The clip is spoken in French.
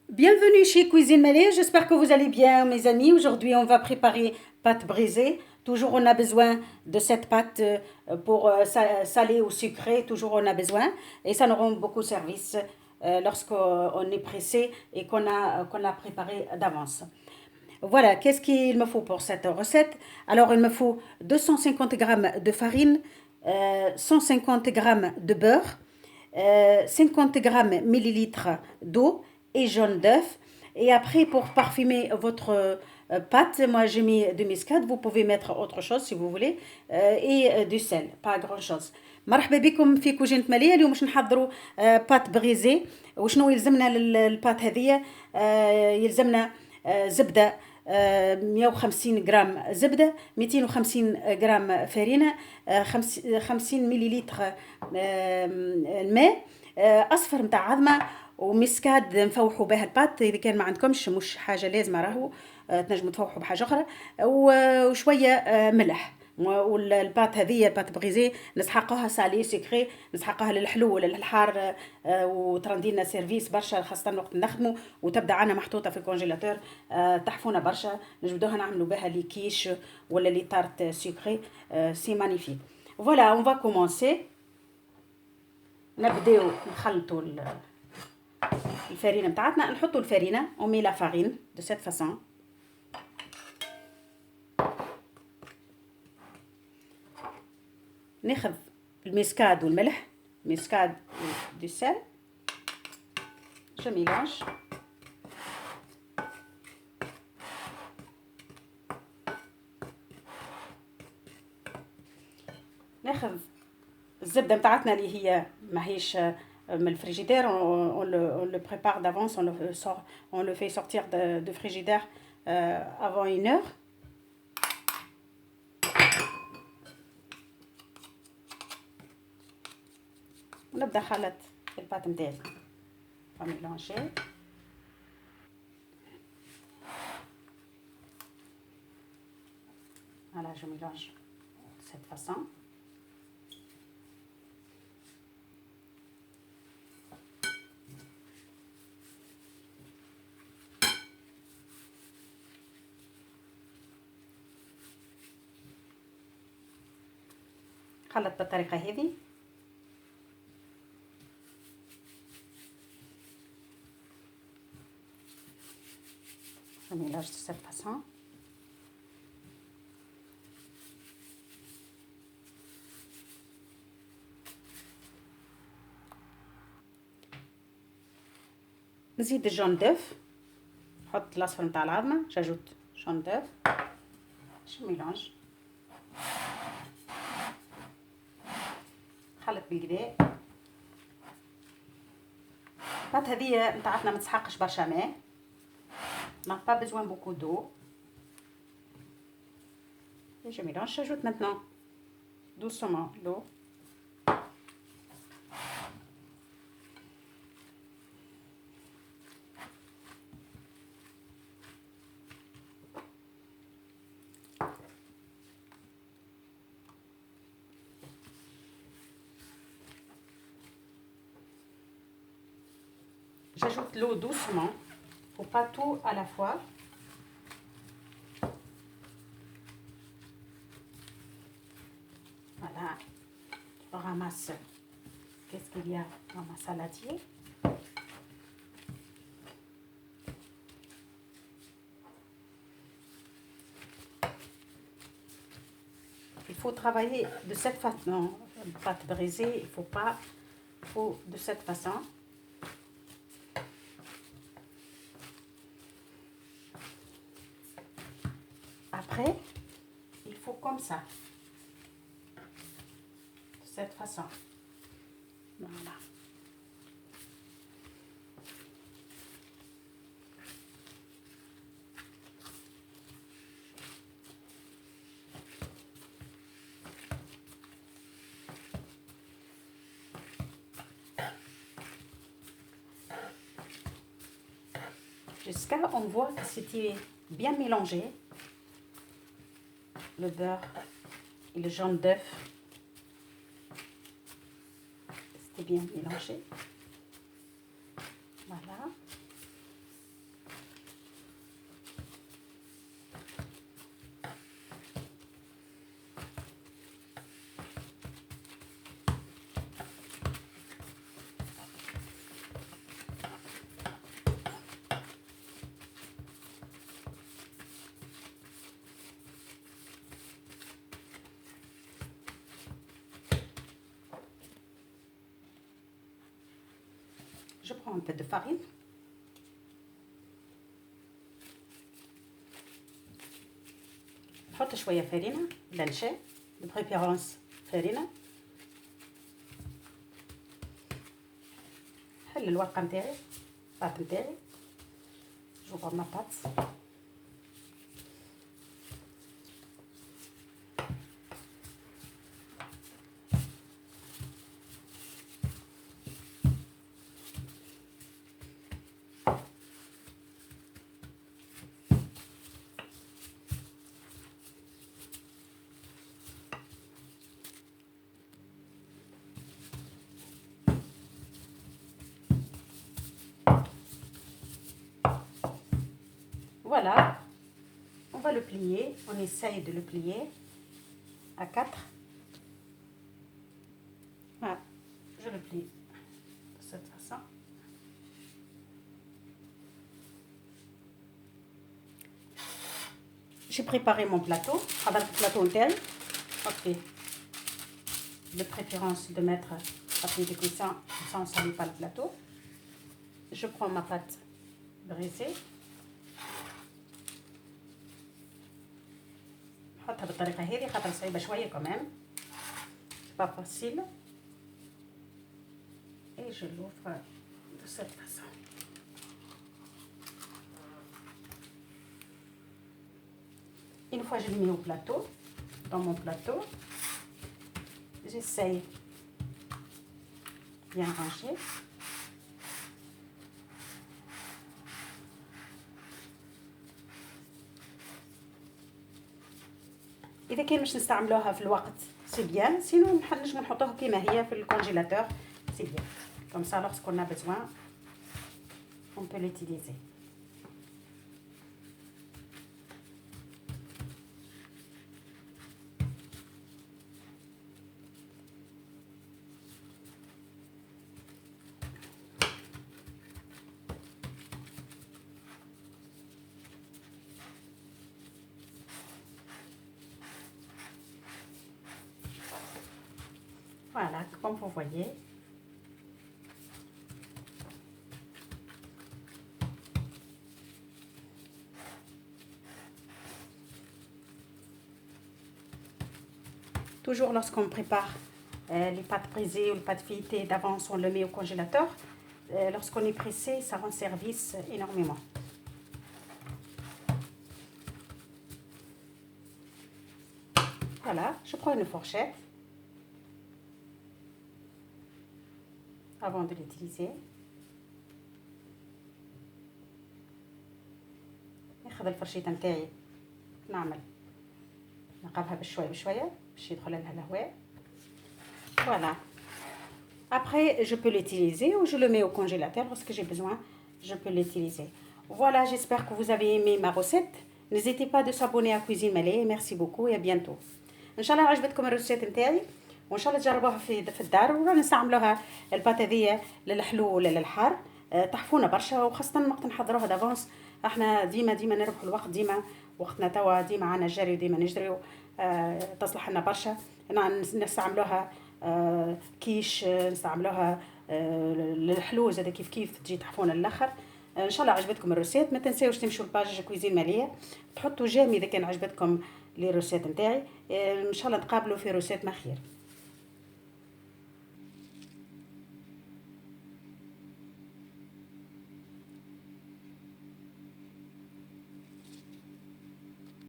Bienvenue chez Cuisine Malais, j'espère que vous allez bien mes amis. Aujourd'hui on va préparer pâte brisée. Toujours on a besoin de cette pâte pour saler ou sucrer, toujours on a besoin. Et ça nous rend beaucoup service lorsqu'on est pressé et qu'on a préparé d'avance. Voilà, qu'est-ce qu'il me faut pour cette recette? Alors il me faut 250 grammes de farine, 150 grammes de beurre, 50 grammes millilitres d'eau et jaune d'œuf. Et après, pour parfumer votre pâte, moi j'ai mis de muscade, vous pouvez mettre autre chose si vous voulez, et du sel, pas grand chose. مرحبا بكم في كوجينة مالية. اليوم باش نحضروا بات بغيزي. وشنو يلزمنا للبات هذية؟ يلزمنا زبدة، 150 جرام زبدة، 250 جرام فرينة، 50 مليلتر الماء، أصفر متاع عظمة، ومسكاد نفوحوا بها البات. إذا كان ما عندكمش مش حاجة لازمة راهو، تنجموا تفوحوا بحاجة أخرى، وشوية ملح. والبات هذه البات بغيزي نسحقوها سالي سكري، نسحقوها للحلو ولا للحار، وترندينا سيرفيس برشا خاصة وقت نخدموا، وتبدا عنا محطوطة في الكونجيلاتور. تحفونا برشا، نجبدوها نعملوا بها لي كيش ولا لي تارت سكري. سي مانيفيك. فوالا اون فا كومونسي. نبداو نخلطوا الفرينة بتاعتنا، نحطوا الفرينة اون مي لا فارين دو سيت فاسون. ناخذ المسكاد والملح، مسكاد دو سel. Je mélange. ناخذ الزبدة متاعتنا اللي هي ماهيش من الفريجيدير. on le prépare d'avance, on le fait sortir de frigidaire avant 1 heure. ونبدا خلط البات نتاعي. on mélange. Voilà, je mélange de cette façon. خلط بالطريقة هذه. je mélange de cette façon. نزيد الجون دوف، نحط الاصفر نتاع العظمه، جاجوت جون دوف، جو ميلانج، نخلط بالكدا. البات هذه نتاعتنا ما تسحقش برشا ماء، ما با بيزوان بوكو دو. جو ميلانج، جاجوت مانتنون دوسومون لو. J'ajoute l'eau doucement, faut pas tout à la fois. Voilà, on ramasse. Qu'est-ce qu'il y a dans ma saladier? Il faut travailler de cette façon, pâte brisée, il faut pas, faut de cette façon. Après, il faut comme ça, de cette façon. Voilà. Jusqu'à on voit que c'était bien mélangé. Le beurre et le jaune d'œuf, c'était bien mélangé. Voilà. prends un peu de farine. نحط شويه فرينه ولا نشا de préférence فرينه. نحل الورقه نتاعي الباط نتاعي. j'ouvre ma pâte. Voilà, on va le plier, on essaye de le plier à 4. Voilà, je le plie de cette façon. J'ai préparé mon plateau, avec le plateau tel. Ok, de préférence de mettre papier de cuisson, comme ça on ne salit pas le plateau. Je prends ma pâte brisée. نحطها بالطريقه هذه خاطر صعيبه شويه كمان با فاسيل et je l'ouvre de cette façon. Une fois je l'ai mis au plateau, dans mon plateau, j'essaye bien ranger. اذا كان باش نستعملوها في الوقت سي بيان، سينو نجمو نحطوها كيما هي في الكونجيلاتور سي بيان. كوم سا لورسكون ا besoin on peut l'utiliser. Voilà, comme vous voyez. Toujours lorsqu'on prépare les pâtes brisées ou les pâtes feuilletées d'avance, on le met au congélateur. Lorsqu'on est pressé, ça rend service énormément. Voilà, je prends une fourchette avant de l'utiliser. ناخذ الفرشيطه نتاعي نعمل نقلبها بشويه بشويه باش يدخل لها الهواء. Voilà. Après, je peux l'utiliser ou je le mets au congélateur lorsque j'ai besoin. Je peux l'utiliser. Voilà, j'espère que vous avez aimé ma recette. N'hésitez pas de s'abonner à Cuisine Malais. Merci beaucoup et à bientôt. ان شاء الله عجبتكم الروسيت نتاعي وان شاء الله تجربوها في الدار ورانا نستعملوها الباط هذيا للحلو ولا للحار. تحفونا برشا وخاصه وقت نحضروها دافونس. احنا ديما نربحوا الوقت، ديما وقتنا توا ديما عنا جري وديما نجريو. تصلح لنا برشا. نستعملوها كيش، نستعملوها للحلو زاد كيف تجي تحفونا للاخر. ان شاء الله عجبتكم الروسيت. ما تنساوش تمشوا لباج كويزين ماليه تحطوا جيم اذا كان عجبتكم لي روسيت نتاعي. ان شاء الله نتقابلوا في روسيت ما خير.